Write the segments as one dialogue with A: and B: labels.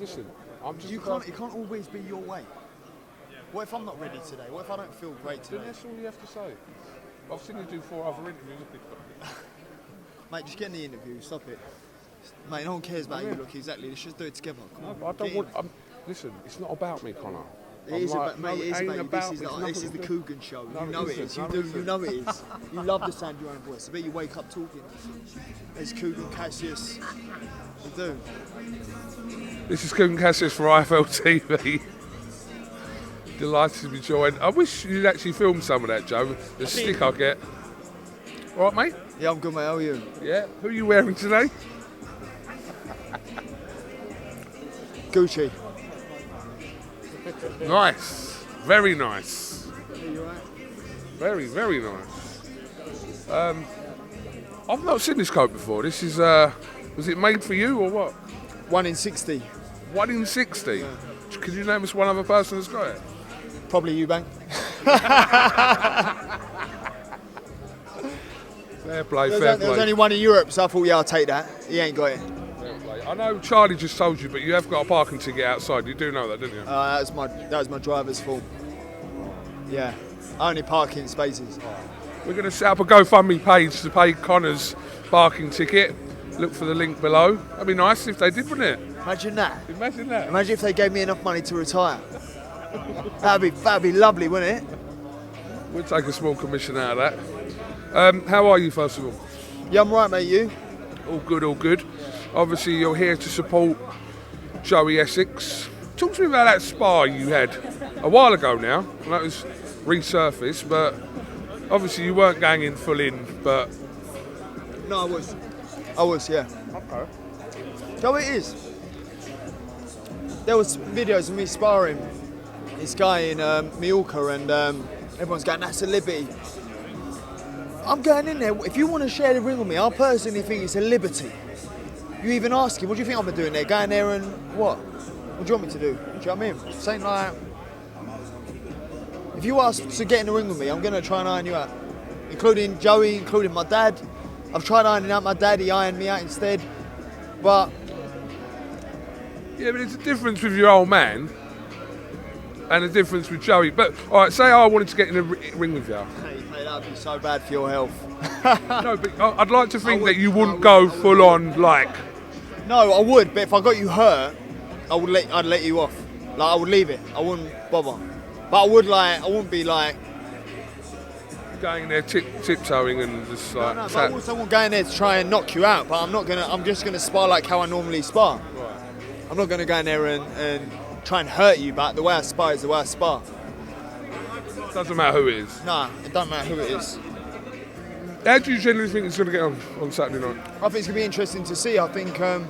A: listen.
B: You can't always be your way. What if I'm not ready today? What if I don't feel great today?
A: Then that's all you have to say. I've seen you do 4 other interviews.
B: Mate, just get in the interview. Stop it. Mate, no one cares about you. Look, exactly. Let's just do it together. Come on.
A: I don't want. Listen, it's not about me, Conor.
B: It is about, mate. It is about you. This is the Coogan show. You know it is. You know it is. You love the sound of your own voice. I bet you wake up talking. There's Coogan Cassius. You do.
A: This is Coogan Cassius for IFLTV. Delighted to be joined. I wish you'd actually film some of that, Joe. The stick I get. All right, mate?
B: Yeah, I'm good, mate. How are you?
A: Yeah. Who are you wearing today?
B: Gucci.
A: Nice. Very nice.
B: Are you alright?
A: Very, very nice. I've not seen this coat before. This is, was it made for you or what?
B: 1 in 60.
A: 1 in 60?
B: Yeah.
A: Could you name us one other person that's got it?
B: Probably Eubank.
A: Fair play, fair play.
B: There's only one in Europe, so I thought, yeah, I'll take that. He ain't got it.
A: Fair play. I know Charlie just told you, but you have got a parking ticket outside. You do know that, didn't you?
B: That was my driver's fault. Yeah, only parking spaces.
A: We're going to set up a GoFundMe page to pay Conor's parking ticket. Look for the link below. That'd be nice if they did, wouldn't it?
B: Imagine that.
A: Imagine that.
B: Imagine if they gave me enough money to retire. That'd be lovely, wouldn't it?
A: We'll take a small commission out of that. How are you, first of all?
B: Yeah, I'm right, mate. You?
A: All good, all good. Obviously, you're here to support Joey Essex. Talk to me about that spar you had a while ago now. I know it was resurfaced, but obviously you weren't going in full in, but...
B: No, I was, yeah.
A: Okay.
B: So it is. There was videos of me sparring this guy in Mallorca, and everyone's going, that's a liberty. I'm going in there. If you want to share the ring with me, I personally think it's a liberty. You even ask him, what do you think I'm doing there? Going there and what? What do you want me to do? Do you know what I mean? Saying like, if you ask to get in the ring with me, I'm going to try and iron you out. Including Joey, including my dad. I've tried ironing out my dad, he ironed me out instead. But...
A: Yeah, but there's a difference with your old man and a difference with Joey. But, all right, say I wanted to get in a ring with you.
B: Hey, that would be so bad for your health.
A: No, but I'd like to think that you wouldn't go full on like...
B: No, I would, but if I got you hurt, I'd let you off. Like, I would leave it. I wouldn't bother. But I wouldn't be like...
A: Going there tiptoeing and just like...
B: No, but I also won't go in there to try and knock you out, but I'm just gonna spar like how I normally spar.
A: Right.
B: I'm not gonna go in there and try and hurt you, but the way I spar is the way I spar.
A: Doesn't matter who it is.
B: Nah, it doesn't matter who it is.
A: How do you generally think it's going to get on Saturday night?
B: I think it's going to be interesting to see. I think I'm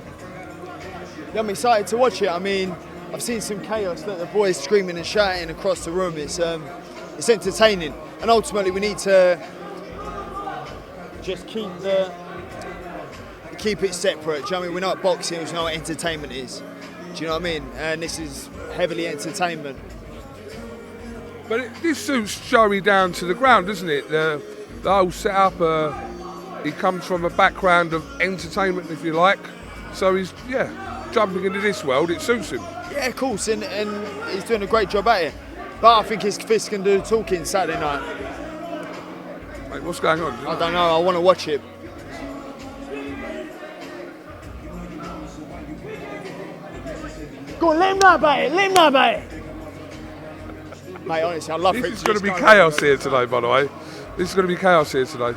B: excited to watch it. I mean, I've seen some chaos, that the boys screaming and shouting across the room. It's entertaining, and ultimately we need to just keep it separate. Do you know what I mean? We're not boxing. We know what entertainment is. Do you know what I mean? And this is heavily entertainment.
A: But this suits Joey down to the ground, doesn't it? The whole setup, he comes from a background of entertainment, if you like. So he's, jumping into this world, it suits him. Yeah,
B: of course, and he's doing a great job at it. But I think his fist can do the talking Saturday night.
A: Mate, what's going on?
B: I don't know, I want to watch it. Go on, let him know about it, Mate, honestly, I love it.
A: This is going to be chaos here today, by the way. This is going to be chaos here today.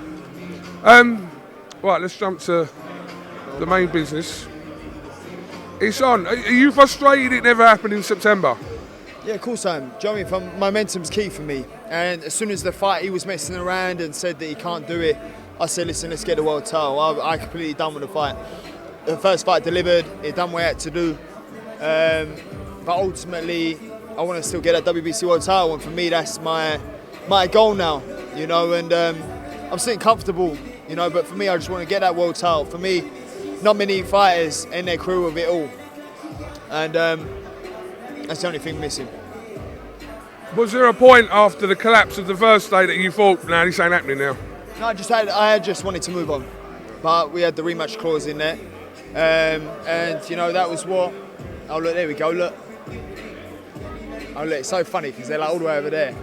A: Right, let's jump to the main business. It's on. Are you frustrated it never happened in September?
B: Yeah, of course I am. Do you know what I mean? Momentum's key for me. And as soon as the fight, he was messing around and said that he can't do it, I said, listen, let's get the world title. I completely done with the fight. The first fight delivered, it done what I had to do. But ultimately, I want to still get that WBC world title, and for me, that's my goal now, you know, and I'm sitting comfortable, you know, but for me, I just want to get that world title. For me, not many fighters in their career with it all, and that's the only thing missing.
A: Was there a point after the collapse of the first day that you thought, nah, this ain't happening now?
B: No, I just wanted to move on, but we had the rematch clause in there, and you know, that was what Oh look, there we go. Look. Oh look, it's so funny because they're like all the way over there.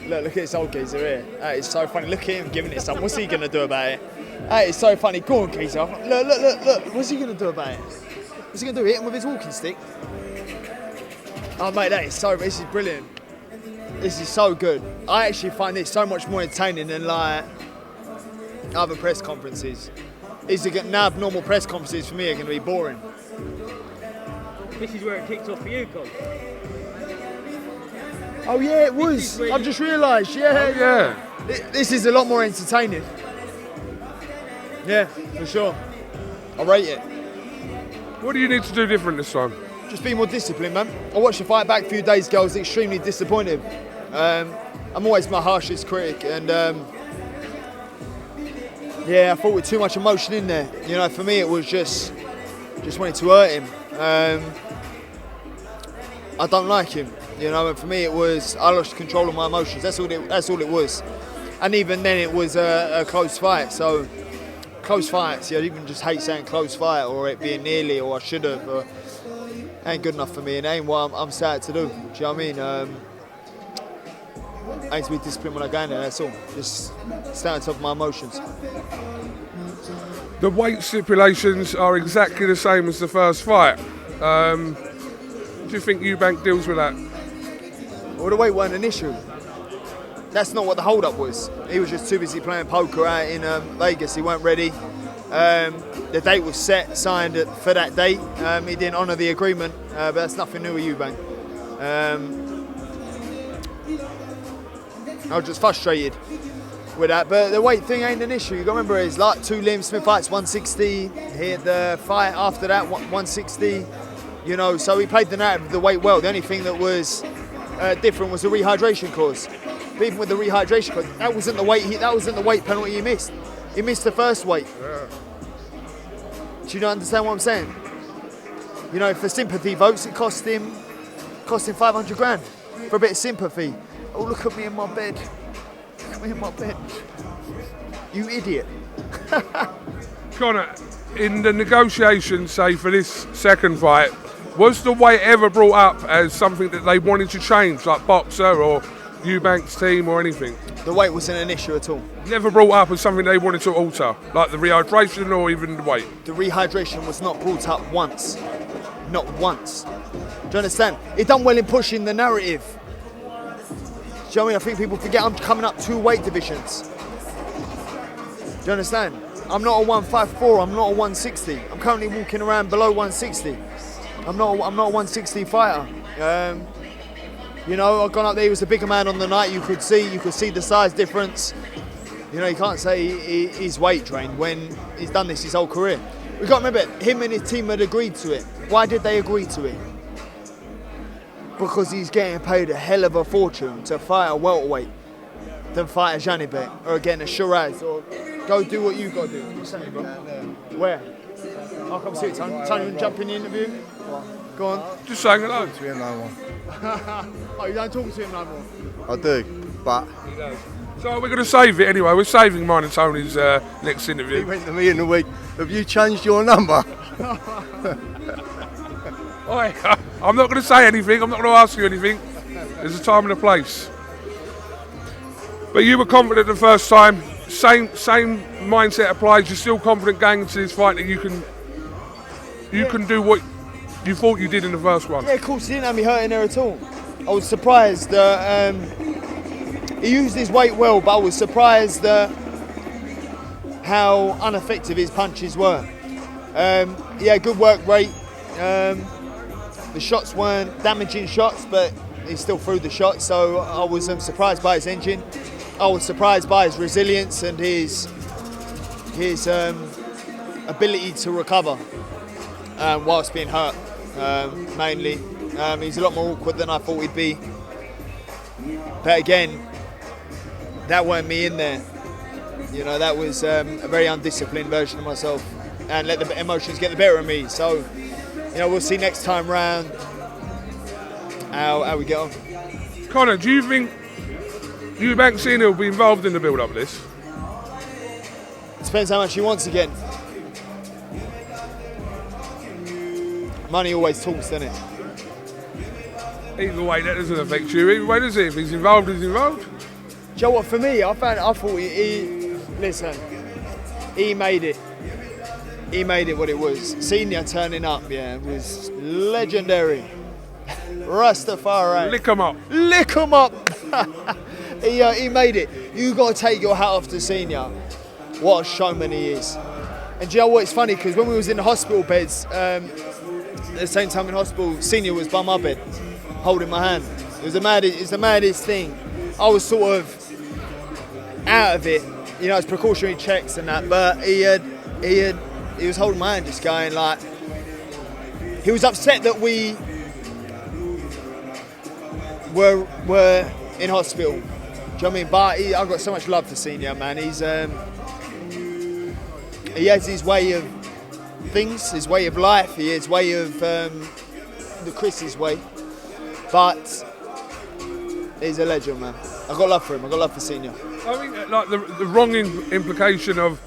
B: Look at this old geezer here. That is so funny. Look at him giving it some. What's he gonna do about it? That is so funny. Go on, geezer. Look. What's he gonna do about it? What's he gonna do? Hit him with his walking stick? Oh mate, this is brilliant. This is so good. I actually find this so much more entertaining than like other press conferences. Now normal press conferences for me are going to be boring.
C: This is where it kicked off for you, Con.
B: Oh yeah, it was. I've just realised. Yeah. This is a lot more entertaining. Yeah, for sure. I rate it.
A: What do you need to do different this time?
B: Just be more disciplined, man. I watched the fight back a few days ago. I was extremely disappointed. I'm always my harshest critic, and I thought with too much emotion in there. You know, for me it was just wanted to hurt him. I don't like him. You know, and for me it was I lost control of my emotions. That's all it was. And even then it was a close fight. So close fights, I even just hate saying close fight or it being nearly or I should have. Ain't good enough for me, and ain't what I'm sad to do. Do you know what I mean? I need to be disciplined when I go in there, that's all. Just stay on top of my emotions.
A: The weight stipulations are exactly the same as the first fight. Do you think Eubank deals with that?
B: Well, the weight wasn't an issue. That's not what the hold-up was. He was just too busy playing poker out in Vegas. He weren't ready. The date was set, signed for that date. He didn't honour the agreement, but that's nothing new with Eubank. I was just frustrated with that, but the weight thing ain't an issue. You got to remember, it's like 2 Liam Smith fights, 160. He had the fight after that, 160. You know, so he played the narrative of the weight well. The only thing that was different was the rehydration clause. But even with the rehydration clause, that wasn't the weight penalty he missed. He missed the first weight.
A: Yeah.
B: Do you not understand what I'm saying? You know, for sympathy votes, it cost him 500 grand for a bit of sympathy. Oh, look at me in my bed. Look at me in my bed. You idiot.
A: Conor, in the negotiations, say, for this second fight, was the weight ever brought up as something that they wanted to change, like Boxer or Eubank's team or anything?
B: The weight wasn't an issue at all.
A: Never brought up as something they wanted to alter, like the rehydration or even the weight?
B: The rehydration was not brought up once. Not once. Do you understand? It done well in pushing the narrative. Do you know what I mean? I think people forget I'm coming up 2 weight divisions. Do you understand? I'm not a 154, I'm not a 160. I'm currently walking around below 160. I'm not a 160 fighter. You know, I've gone up there, he was a bigger man on the night, you could see the size difference. You know, you can't say he's weight trained when he's done this his whole career. We've got to remember, him and his team had agreed to it. Why did they agree to it? Because he's getting paid a hell of a fortune to fight a welterweight than fight a Janibek or again a Shiraz or go do what you got to do. What are you saying, bro? Where? I'll come see you, Tony. Tony, you jump in the interview? Go on.
A: Just saying hello.
D: To him no more.
B: Oh, you don't talk to him no more?
D: I do, but
A: He does. So we're going to save it anyway. We're saving mine and Tony's next
D: he
A: interview.
D: went to me in the week, have you changed your number?
A: Oi, I'm not going to say anything. I'm not going to ask you anything. There's a time and a place. But you were confident the first time. Same mindset applies. You're still confident going into this fight that you can do what you thought you did in the first one.
B: Yeah, of course, he didn't have me hurting there at all. I was surprised that he used his weight well, but I was surprised how ineffective his punches were. He had good work rate. The shots weren't damaging shots, but he still threw the shots, so I was surprised by his engine. I was surprised by his resilience and his ability to recover whilst being hurt, mainly. He's a lot more awkward than I thought he'd be. But again, that weren't me in there. You know, that was a very undisciplined version of myself and let the emotions get the better of me. So, you know, we'll see next time round how we get on.
A: Conor, do you think Eubank Senior will be involved in the build-up of this?
B: Depends how much he wants again. Money always talks, doesn't it?
A: Either way, that doesn't affect you. Either way, does it? If he's involved, he's involved.
B: Do you know what? For me, I thought listen, he made it. He made it what it was. Senior turning up, yeah, was legendary. Rastafari.
A: Lick 'em up.
B: Lick 'em up. He made it. You got to take your hat off to Senior. What a showman he is. And do you know what? It's funny because when we was in the hospital beds, at the same time in hospital, Senior was by my bed, holding my hand. It was the maddest thing. I was sort of out of it, you know, it's precautionary checks and that, but he was holding my hand, just going like, he was upset that we were in hospital. Do you know what I mean? But I've got so much love for Senior, man. He has his way of things, his way of life, his way of the Chris's way. But he's a legend, man. I've got love for him. I've got love for Senior.
A: I think like the wrong implication of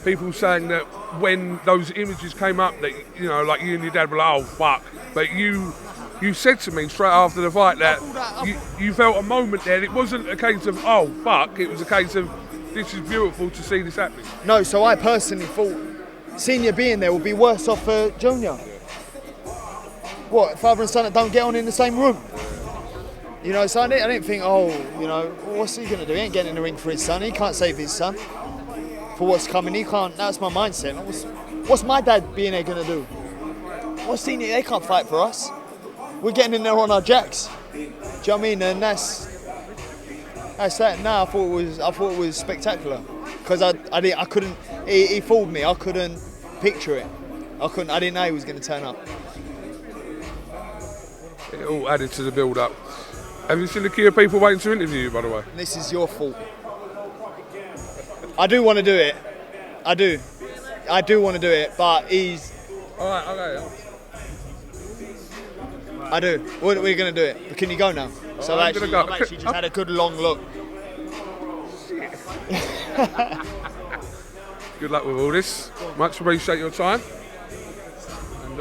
A: people saying that when those images came up that, you know, like you and your dad were like, oh fuck, but you said to me straight after the fight that you felt a moment there. It wasn't a case of oh fuck, it was a case of this is beautiful to see this happening.
B: No, so I personally thought Senior being there would be worse off for Junior. What, father and son that don't get on in the same room? You know, so I didn't think, oh, you know, what's he going to do? He ain't getting in the ring for his son. He can't save his son for what's coming. He can't. That's my mindset. What's my dad being there going to do? What's Senior? They can't fight for us. We're getting in there on our jacks. Do you know what I mean? And that's that. Now I thought it was spectacular because I couldn't. He fooled me. I couldn't picture it. I didn't know he was going to turn up.
A: It all added to the build-up. Have you seen the queue of people waiting to interview you, by the way?
B: This is your fault. I do want to do it. I do want to do it, but he's...
A: All right, okay.
B: I do. We're going to do it. But can you go now? So
A: I'm
B: I've
A: gonna go.
B: actually just had a good long look.
A: Good luck with all this. Much appreciate your time. And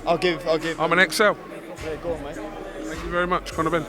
B: I'll give.
A: I'm an XL.
B: Yeah, go on, mate.
A: Thank you very much, Conor Benn.